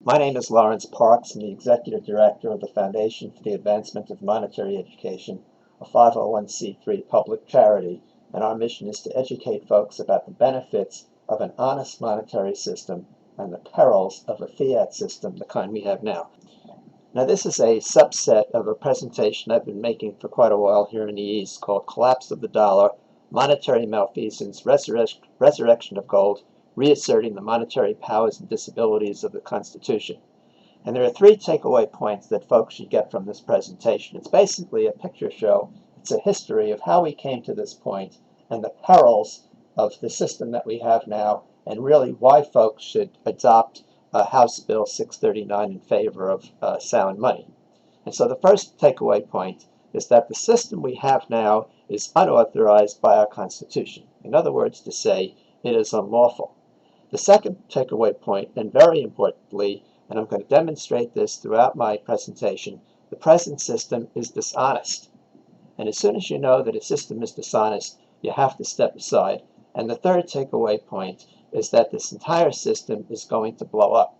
My name is Lawrence Parks. I'm the Executive Director of the Foundation for the Advancement of Monetary Education, a 501c3 public charity, and our mission is to educate folks about the benefits of an honest monetary system and the perils of a fiat system, the kind we have now. Now, this is a subset of a presentation I've been making for quite a while here in the East called Collapse of the Dollar, Monetary Malfeasance, Resurrection of Gold, Reasserting the Monetary Powers and Disabilities of the Constitution. And there are three takeaway points that folks should get from this presentation. It's basically a picture show. It's a history of how we came to this point and the perils of the system that we have now, and really why folks should adopt House Bill 639 in favor of sound money. And so the first takeaway point is that the system we have now is unauthorized by our Constitution. In other words, to say it is unlawful. The second takeaway point, and very importantly, and I'm going to demonstrate this throughout my presentation, the present system is dishonest. And as soon as you know that a system is dishonest, you have to step aside. And the third takeaway point is that this entire system is going to blow up.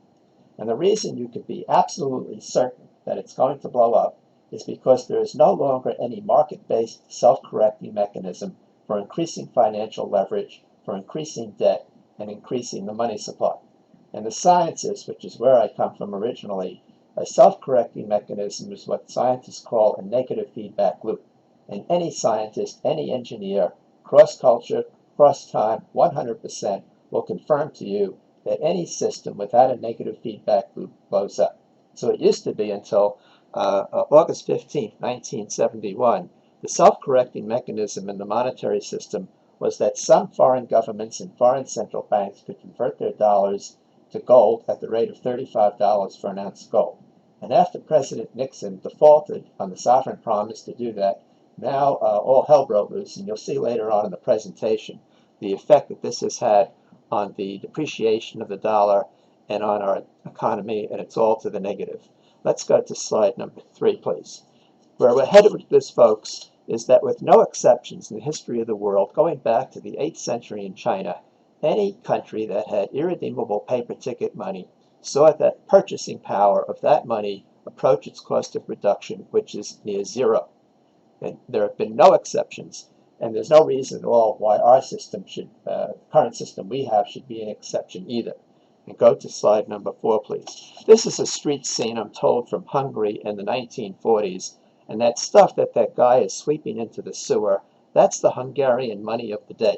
And the reason you can be absolutely certain that it's going to blow up is because there is no longer any market-based self-correcting mechanism for increasing financial leverage, for increasing debt, and increasing the money supply. And the sciences, which is where I come from originally, a self-correcting mechanism is what scientists call a negative feedback loop. And any scientist, any engineer, cross-culture, cross-time, 100% will confirm to you that any system without a negative feedback loop blows up. So it used to be until August 15, 1971, the self-correcting mechanism in the monetary system was that some foreign governments and foreign central banks could convert their dollars to gold at the rate of $35 for an ounce of gold. And after President Nixon defaulted on the sovereign promise to do that, now all hell broke loose, and you'll see later on in the presentation the effect that this has had on the depreciation of the dollar and on our economy, and it's all to the negative. Let's go to slide number 3, please. Where we're headed with this, folks, is that with no exceptions in the history of the world, going back to the 8th century in China, any country that had irredeemable paper ticket money saw that purchasing power of that money approach its cost of production, which is near zero. And there have been no exceptions, and there's no reason at all why our system should, current system we have, should be an exception either. And go to slide number 4, please. This is a street scene, I'm told, from Hungary in the 1940s. And that stuff that guy is sweeping into the sewer, that's the Hungarian money of the day.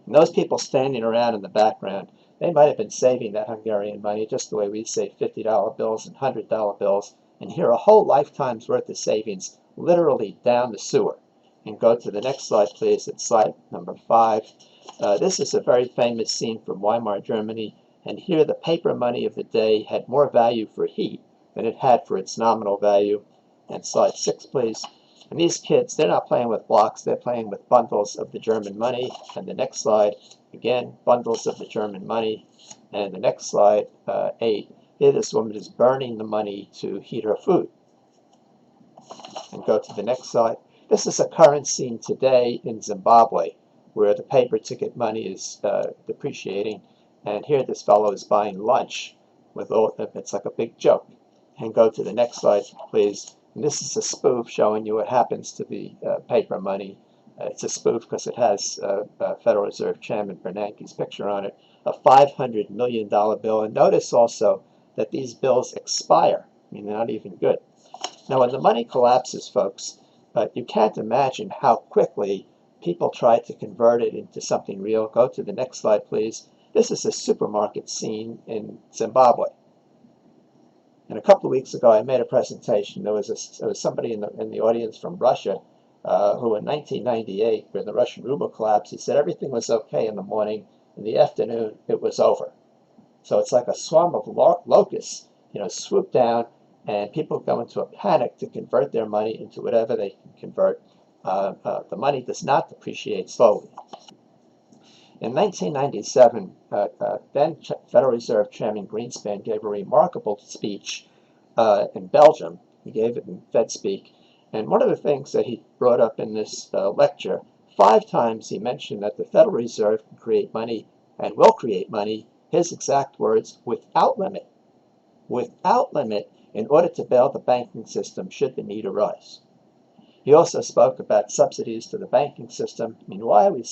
And those people standing around in the background, they might have been saving that Hungarian money just the way we save $50 bills and $100 bills, and here a whole lifetime's worth of savings literally down the sewer. And go to the next slide, please. It's slide number 5. This is a very famous scene from Weimar, Germany, and here the paper money of the day had more value for heat than it had for its nominal value. And slide 6, please. And these kids, they're not playing with blocks, they're playing with bundles of the German money. And the next slide, again, bundles of the German money. And the next slide, 8, here this woman is burning the money to heat her food. And go to the next slide. This is a current scene today in Zimbabwe, where the paper ticket money is depreciating. And here this fellow is buying lunch with all, it's like a big joke. And go to the next slide, please. And this is a spoof showing you what happens to the paper money. It's a spoof because it has Federal Reserve Chairman Bernanke's picture on it, a $500 million bill. And notice also that these bills expire. I mean, they're not even good. Now, when the money collapses, folks, you can't imagine how quickly people try to convert it into something real. Go to the next slide, please. This is a supermarket scene in Zimbabwe. And a couple of weeks ago, I made a presentation. There was somebody in the audience from Russia who in 1998, when the Russian ruble collapsed, he said everything was okay in the morning. In the afternoon, it was over. So it's like a swarm of locusts, swoop down, and people go into a panic to convert their money into whatever they can convert. The money does not depreciate slowly. In 1997, then Federal Reserve Chairman Greenspan gave a remarkable speech in Belgium. He gave it in FedSpeak. And one of the things that he brought up in this lecture, 5 times he mentioned that the Federal Reserve can create money and will create money his exact words, without limit, in order to bail the banking system should the need arise. He also spoke about subsidies to the banking system. I mean, why are we,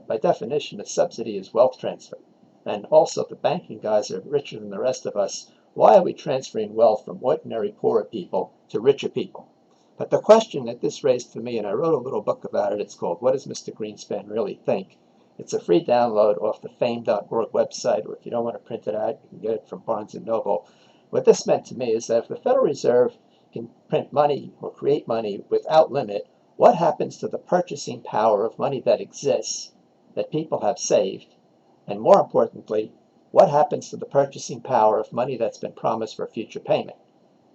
by definition, a subsidy is wealth transfer. And also, the banking guys are richer than the rest of us. Why are we transferring wealth from ordinary poorer people to richer people? But the question that this raised for me, and I wrote a little book about it, it's called What Does Mr. Greenspan Really Think? It's a free download off the fame.org website, or if you don't want to print it out, you can get it from Barnes & Noble. What this meant to me is that if the Federal Reserve can print money or create money without limit, what happens to the purchasing power of money that exists, that people have saved? And more importantly, what happens to the purchasing power of money that's been promised for future payment?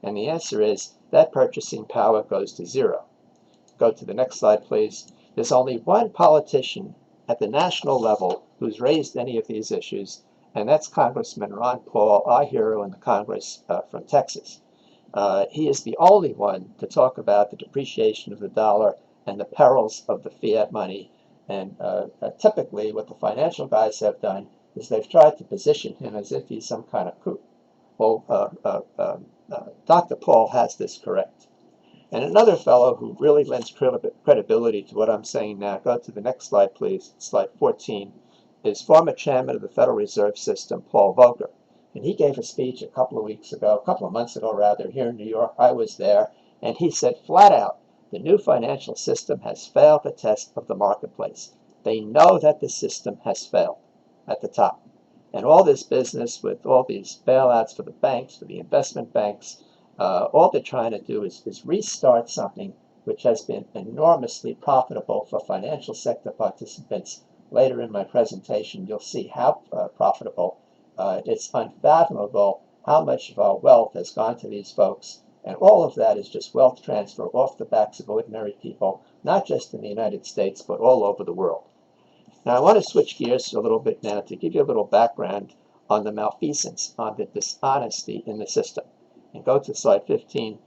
And the answer is that purchasing power goes to zero. Go to the next slide, please. There's only one politician at the national level who's raised any of these issues, and that's Congressman Ron Paul, our hero in the Congress from Texas. He is the only one to talk about the depreciation of the dollar and the perils of the fiat money. And typically what the financial guys have done is they've tried to position him as if he's some kind of kook. Well, Dr. Paul has this correct. And another fellow who really lends credibility to what I'm saying now, go to the next slide, please, slide 14, is former chairman of the Federal Reserve System, Paul Volcker. And he gave a speech a couple of months ago rather, here in New York. I was there, and he said flat out, the new financial system has failed the test of the marketplace. They know that the system has failed at the top. And all this business with all these bailouts for the banks, for the investment banks, all they're trying to do is restart something which has been enormously profitable for financial sector participants. Later in my presentation, you'll see how profitable. It's unfathomable how much of our wealth has gone to these folks. And all of that is just wealth transfer off the backs of ordinary people, not just in the United States, but all over the world. Now, I want to switch gears a little bit now to give you a little background on the malfeasance, on the dishonesty in the system. And go to slide 15.